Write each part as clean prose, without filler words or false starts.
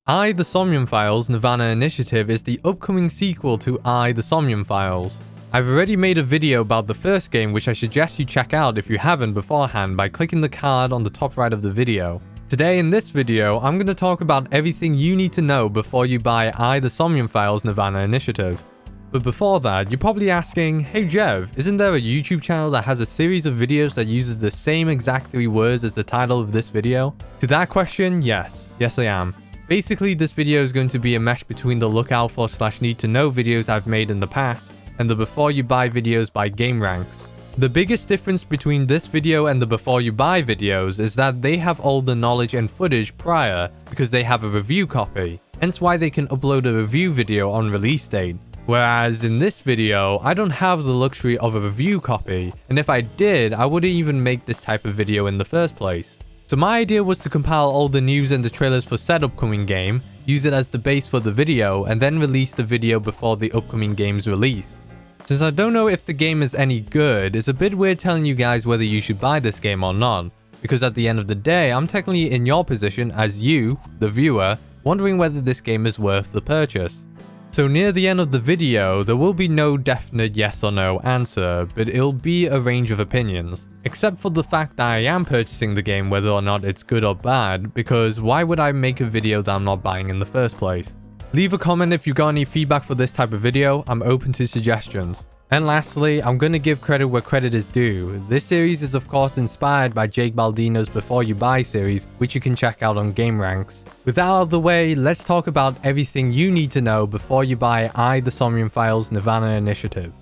The Somnium Files nirvanA Initiative is the upcoming sequel to the Somnium Files. I've already made a video about the first game which I suggest you check out if you haven't beforehand by clicking the card on the top right of the video. Today in this video, I'm going to talk about everything you need to know before you buy the Somnium Files nirvanA Initiative. But before that, you're probably asking, hey Jev, isn't there a YouTube channel that has a series of videos that uses the same exact 3 words as the title of this video? To that question, yes I am. Basically, this video is going to be a mesh between the look out for / need to know videos I've made in the past and the before you buy videos by game ranks. The biggest difference between this video and the before you buy videos is that they have all the knowledge and footage prior because they have a review copy, hence why they can upload a review video on release date. Whereas in this video, I don't have the luxury of a review copy, and if I did, I wouldn't even make this type of video in the first place. So my idea was to compile all the news and the trailers for said upcoming game, use it as the base for the video, and then release the video before the upcoming game's release. Since I don't know if the game is any good, it's a bit weird telling you guys whether you should buy this game or not, because at the end of the day, I'm technically in your position as you, the viewer, wondering whether this game is worth the purchase. So near the end of the video, there will be no definite yes or no answer, but it'll be a range of opinions. Except for the fact that I am purchasing the game whether or not it's good or bad, because why would I make a video that I'm not buying in the first place? Leave a comment if you got any feedback for this type of video, I'm open to suggestions. And lastly, I'm going to give credit where credit is due. This series is of course inspired by Jake Baldino's Before You Buy series, which you can check out on Game Ranks. With that out of the way, let's talk about everything you need to know before you buy the Somnium Files nirvanA Initiative.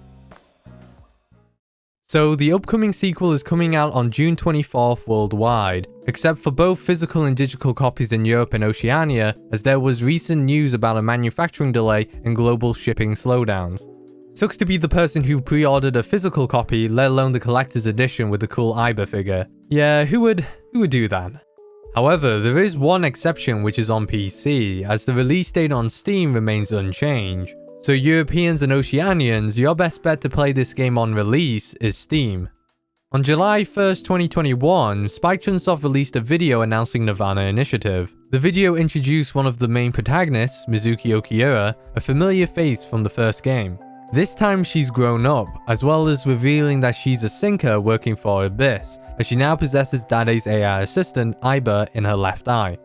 So the upcoming sequel is coming out on June 24th worldwide, except for both physical and digital copies in Europe and Oceania, as there was recent news about a manufacturing delay and global shipping slowdowns. Sucks to be the person who pre-ordered a physical copy, let alone the collector's edition with the cool Iber figure. Yeah, who would do that? However, there is one exception which is on PC, as the release date on Steam remains unchanged. So Europeans and Oceanians, your best bet to play this game on release is Steam. On July 1st, 2021, Spike Chunsoft released a video announcing nirvanA Initiative. The video introduced one of the main protagonists, Mizuki Okiura, a familiar face from the first game. This time she's grown up, as well as revealing that she's a sinker working for Abyss, as she now possesses Dade's AI assistant, Iber, in her left eye.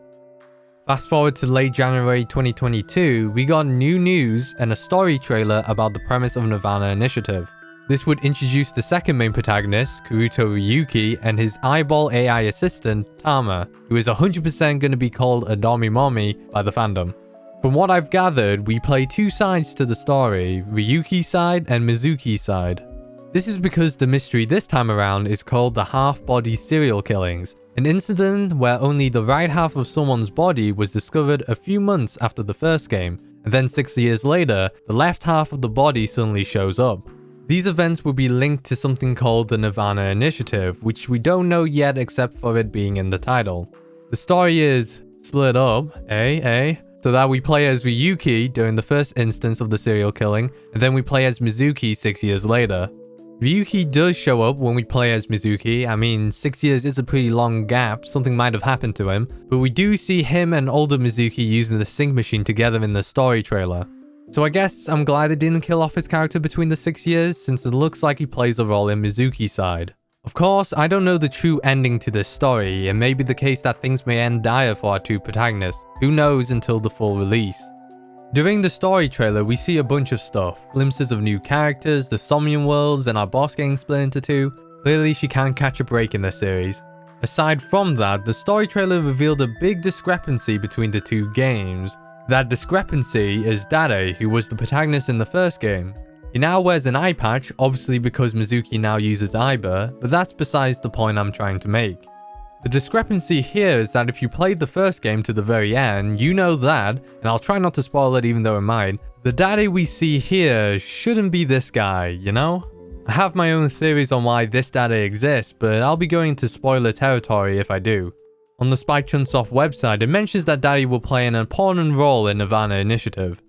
Fast forward to late January 2022, we got new news and a story trailer about the premise of nirvanA Initiative. This would introduce the second main protagonist, Kuruto Ryuki, and his eyeball AI assistant, Tama, who is 100% going to be called a Domimomi by the fandom. From what I've gathered, we play 2 sides to the story, Ryuki's side and Mizuki's side. This is because the mystery this time around is called the half-body serial killings, an incident where only the right half of someone's body was discovered a few months after the first game, and then 6 years later, the left half of the body suddenly shows up. These events will be linked to something called the nirvanA Initiative, which we don't know yet except for it being in the title. The story is split up, so that we play as Ryuki during the first instance of the serial killing, and then we play as Mizuki 6 years later. Ryuki does show up when we play as Mizuki. I mean, 6 years is a pretty long gap, something might have happened to him, but we do see him and older Mizuki using the sync machine together in the story trailer. So I guess I'm glad they didn't kill off his character between the 6 years, since it looks like he plays a role in Mizuki's side. Of course, I don't know the true ending to this story, and may be the case that things may end dire for our 2 protagonists. Who knows until the full release. During the story trailer, we see a bunch of stuff, glimpses of new characters, the Somnium worlds, and our boss getting split into 2. Clearly she can't catch a break in this series. Aside from that, the story trailer revealed a big discrepancy between the 2 games. That discrepancy is Dade, who was the protagonist in the first game. He now wears an eye patch, obviously because Mizuki now uses Iber, but that's besides the point I'm trying to make. The discrepancy here is that if you played the first game to the very end, you know that, and I'll try not to spoil it even though it might, the Dade we see here shouldn't be this guy, you know? I have my own theories on why this Dade exists, but I'll be going into spoiler territory if I do. On the Spike Chunsoft website, it mentions that Dade will play an important role in nirvanA Initiative.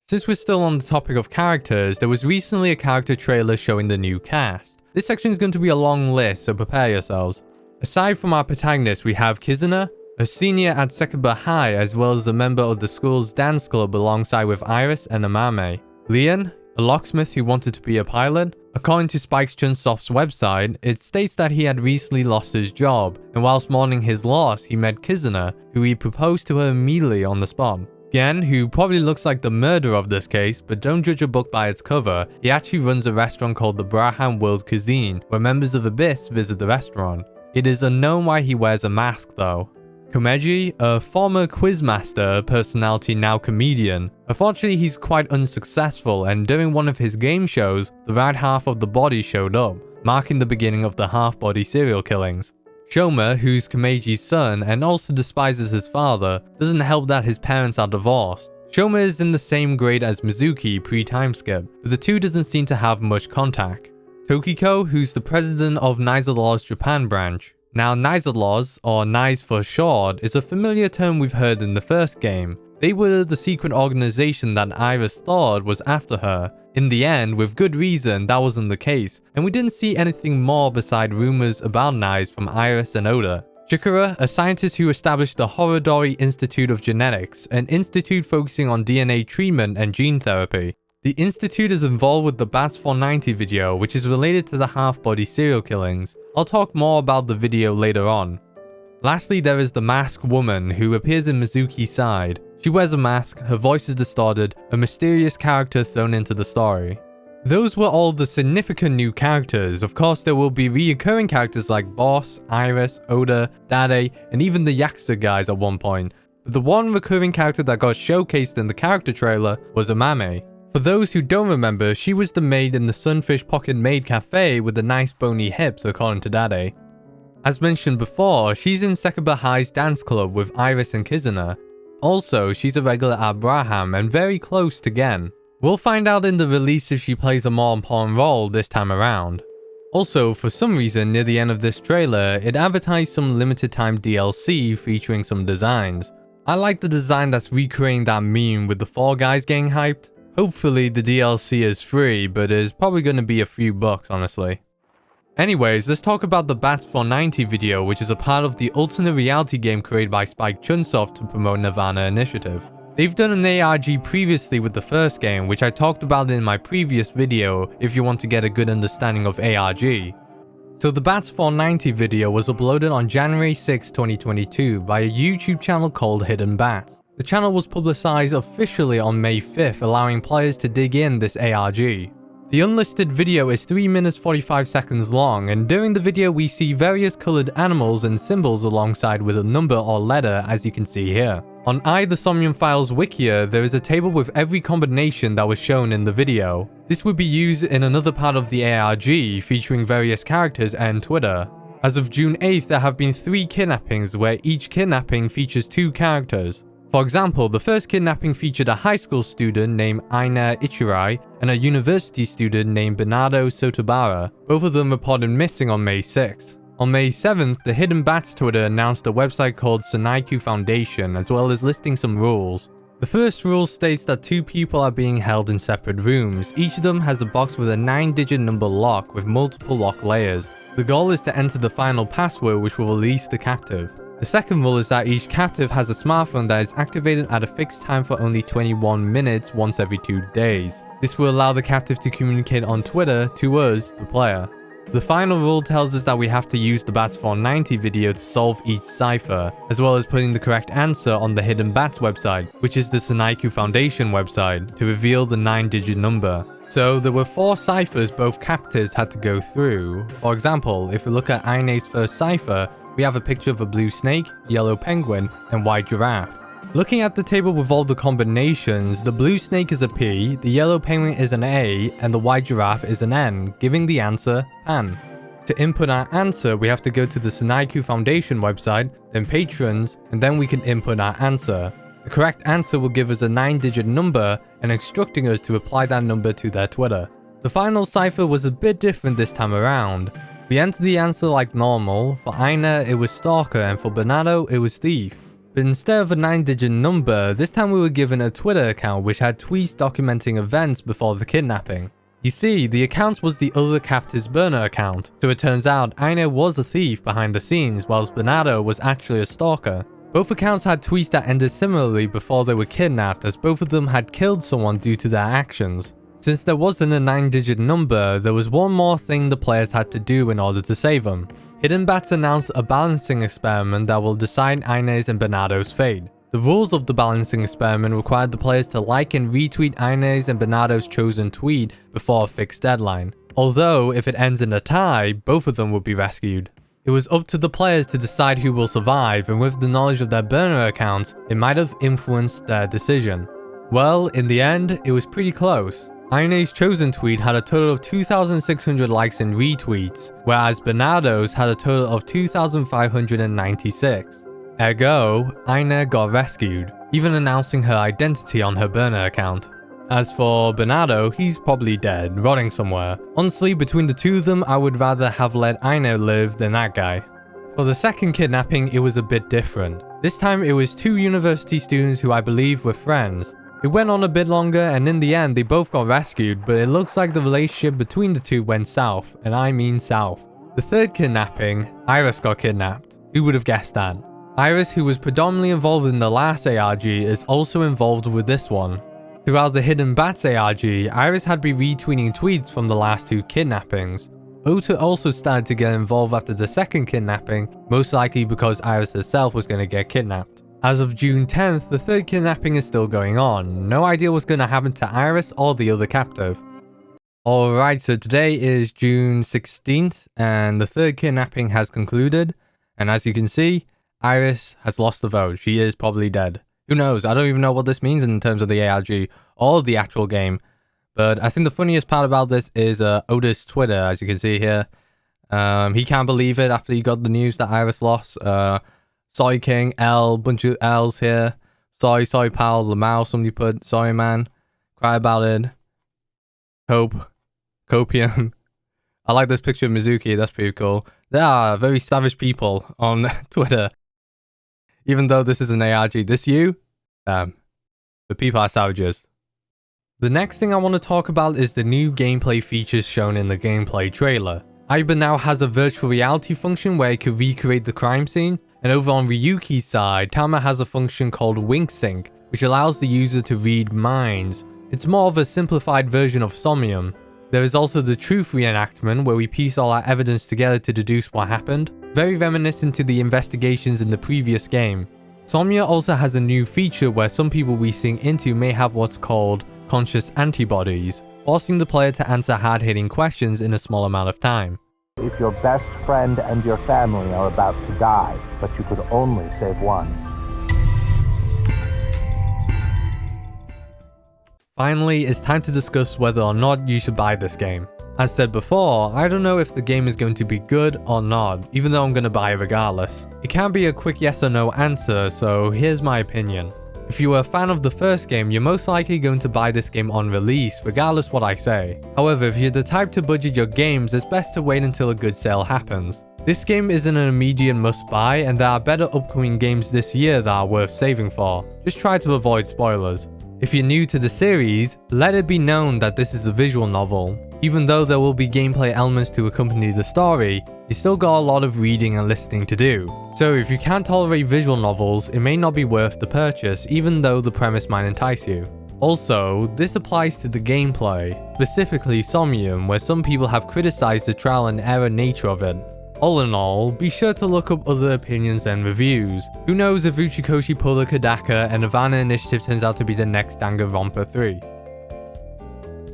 Since we're still on the topic of characters, there was recently a character trailer showing the new cast. This section is going to be a long list, so prepare yourselves. Aside from our protagonist, we have Kizuna, a a senior at Sekaba High as well as a member of the school's dance club alongside with Iris and Amame. Leon, a locksmith who wanted to be a pilot. According to Spike Chunsoft's website, it states that he had recently lost his job, and whilst mourning his loss, he met Kizuna, who he proposed to her immediately on the spot. Gen, who probably looks like the murderer of this case, but don't judge a book by its cover, he actually runs a restaurant called the Braham World Cuisine, where members of Abyss visit the restaurant. It is unknown why he wears a mask though. Komeji, a former quizmaster personality now comedian. Unfortunately, he's quite unsuccessful, and during one of his game shows, the right half of the body showed up, marking the beginning of the half-body serial killings. Shoma, who's Komeji's son and also despises his father, doesn't help that his parents are divorced. Shoma is in the same grade as Mizuki pre-timeskip, but the two doesn't seem to have much contact. Tokiko, who's the president of Niza Law's Japan branch. Now, Niza Laws, or Nice for short, is a familiar term we've heard in the first game. They were the secret organization that Iris thought was after her. In the end, with good reason, that wasn't the case, and we didn't see anything more beside rumors about Nice from Iris and Oda. Chikara, a scientist who established the Horodori Institute of Genetics, an institute focusing on DNA treatment and gene therapy. The institute is involved with the Bats 490 video, which is related to the half-body serial killings. I'll talk more about the video later on. Lastly, there is the masked woman who appears in Mizuki's side. She wears a mask, her voice is distorted, a mysterious character thrown into the story. Those were all the significant new characters. Of course, there will be reoccurring characters like Boss, Iris, Oda, Dade, and even the Yakuza guys at one point. But the one recurring character that got showcased in the character trailer was Amame. For those who don't remember, she was the maid in the Sunfish Pocket Maid Cafe with the nice bony hips according to Dade. As mentioned before, she's in Sekaba High's dance club with Iris and Kizuna. Also, she's a regular at Braham and very close to Gen. We'll find out in the release if she plays a more important role this time around. Also, for some reason near the end of this trailer, it advertised some limited time DLC featuring some designs. I like the design that's recreating that meme with the four guys getting hyped. Hopefully the DLC is free, but it's probably going to be a few bucks honestly. Anyways, let's talk about the Bats 490 video, which is a part of the alternate reality game created by Spike Chunsoft to promote nirvanA initiative. They've done an ARG previously with the first game, which I talked about in my previous video if you want to get a good understanding of ARG. So the Bats 490 video was uploaded on January 6, 2022 by a YouTube channel called Hidden Bats. The channel was publicized officially on May 5th, allowing players to dig in this ARG. The unlisted video is 3 minutes 45 seconds long, and during the video we see various colored animals and symbols alongside with a number or letter, as you can see here. On the Somnium Files Wikia, there is a table with every combination that was shown in the video. This would be used in another part of the ARG, featuring various characters and Twitter. As of June 8th, there have been 3 kidnappings where each kidnapping features 2 characters. For example, the first kidnapping featured a high school student named Aina Ichirai and a university student named Bernardo Sotobara. Both of them reported missing on May 6th. On May 7th, the Hidden Bats Twitter announced a website called Sanaiku Foundation, as well as listing some rules. The first rule states that 2 people are being held in separate rooms. Each of them has a box with a 9-digit number lock with multiple lock layers. The goal is to enter the final password, which will release the captive. The second rule is that each captive has a smartphone that is activated at a fixed time for only 21 minutes once every 2 days. This will allow the captive to communicate on Twitter to us, the player. The final rule tells us that we have to use the Bats 490 video to solve each cipher, as well as putting the correct answer on the Hidden Bats website, which is the Sanaiku Foundation website, to reveal the 9-digit number. So there were 4 ciphers both captives had to go through. For example, if we look at Aine's first cipher, we have a picture of a blue snake, yellow penguin, and white giraffe. Looking at the table with all the combinations, the blue snake is a P, the yellow penguin is an A, and the white giraffe is an N, giving the answer Pan. To input our answer, we have to go to the Sanaiku Foundation website, then Patrons, and then we can input our answer. The correct answer will give us a 9-digit number and instructing us to apply that number to their Twitter. The final cipher was a bit different this time around. We entered the answer like normal. For Aina, it was Stalker, and for Bernardo, it was Thief. But instead of a 9-digit number, this time we were given a Twitter account which had tweets documenting events before the kidnapping. You see, the account was the other captive's burner account, so it turns out Aina was a thief behind the scenes, whilst Bernardo was actually a stalker. Both accounts had tweets that ended similarly before they were kidnapped, as both of them had killed someone due to their actions. Since there wasn't a 9-digit number, there was one more thing the players had to do in order to save them. Hidden Bats announced a balancing experiment that will decide Aine's and Bernardo's fate. The rules of the balancing experiment required the players to like and retweet Aine's and Bernardo's chosen tweet before a fixed deadline. Although, if it ends in a tie, both of them would be rescued. It was up to the players to decide who will survive, and with the knowledge of their burner accounts, it might have influenced their decision. Well, in the end, it was pretty close. Aine's chosen tweet had a total of 2,600 likes and retweets, whereas Bernardo's had a total of 2,596. Ergo, Aine got rescued, even announcing her identity on her burner account. As for Bernardo, he's probably dead, rotting somewhere. Honestly, between the two of them, I would rather have let Aine live than that guy. For the second kidnapping, it was a bit different. This time, it was two university students who I believe were friends. It went on a bit longer, and in the end, they both got rescued, but it looks like the relationship between the two went south, and I mean south. The third kidnapping, Iris got kidnapped. Who would have guessed that? Iris, who was predominantly involved in the last ARG, is also involved with this one. Throughout the Hidden Bats ARG, Iris had been retweeting tweets from the last two kidnappings. Ota also started to get involved after the second kidnapping, most likely because Iris herself was going to get kidnapped. As of June 10th, the third kidnapping is still going on. No idea what's going to happen to Iris or the other captive. Alright, so today is June 16th, and the third kidnapping has concluded. And as you can see, Iris has lost the vote. She is probably dead. Who knows? I don't even know what this means in terms of the ARG or the actual game. But I think the funniest part about this is Ota's Twitter, as you can see here. He can't believe it after he got the news that Iris lost. Sorry King, L, bunch of L's here. Sorry pal, Lamau, somebody put, sorry man. Cry about it. Copium. I like this picture of Mizuki, that's pretty cool. There are very savage people on Twitter. Even though this is an ARG, this you? The people are savages. The next thing I want to talk about is the new gameplay features shown in the gameplay trailer. Aiba now has a virtual reality function where it can recreate the crime scene, and over on Ryuki's side, Tama has a function called Wink Sync, which allows the user to read minds. It's more of a simplified version of Somnium. There is also the truth reenactment where we piece all our evidence together to deduce what happened, very reminiscent to the investigations in the previous game. Somnia also has a new feature where some people we sink into may have what's called conscious antibodies, forcing the player to answer hard-hitting questions in a small amount of time. If your best friend and your family are about to die, but you could only save one. Finally, it's time to discuss whether or not you should buy this game. As said before, I don't know if the game is going to be good or not, even though I'm going to buy it regardless. It can be a quick yes or no answer, so here's my opinion. If you were a fan of the first game, you're most likely going to buy this game on release, regardless what I say. However, if you're the type to budget your games, it's best to wait until a good sale happens. This game isn't an immediate must buy, and there are better upcoming games this year that are worth saving for. Just try to avoid spoilers. If you're new to the series, let it be known that this is a visual novel. Even though there will be gameplay elements to accompany the story, you still got a lot of reading and listening to do. So if you can't tolerate visual novels, it may not be worth the purchase, even though the premise might entice you. Also, this applies to the gameplay, specifically Somnium, where some people have criticized the trial and error nature of it. All in all, be sure to look up other opinions and reviews. Who knows if Uchikoshi Puller Kodaka and nirvanA Initiative turns out to be the next Danganronpa 3.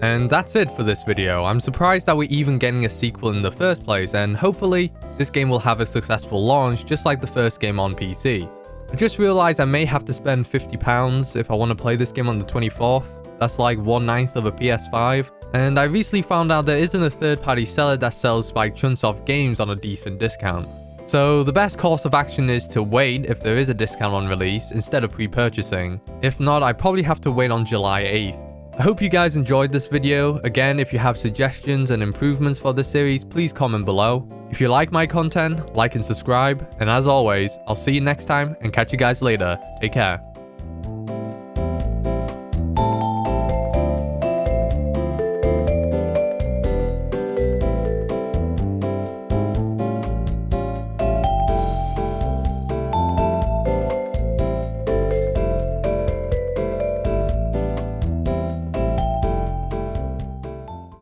And that's it for this video. I'm surprised that we're even getting a sequel in the first place, and hopefully, this game will have a successful launch just like the first game on PC. I just realized I may have to spend £50 if I want to play this game on the 24th. That's like 1/9 of a PS5. And I recently found out there isn't a third-party seller that sells Spike Chunsoft games on a decent discount. So the best course of action is to wait if there is a discount on release instead of pre-purchasing. If not, I probably have to wait on July 8th. I hope you guys enjoyed this video. Again, if you have suggestions and improvements for this series, please comment below. If you like my content, like and subscribe. And as always, I'll see you next time and catch you guys later. Take care.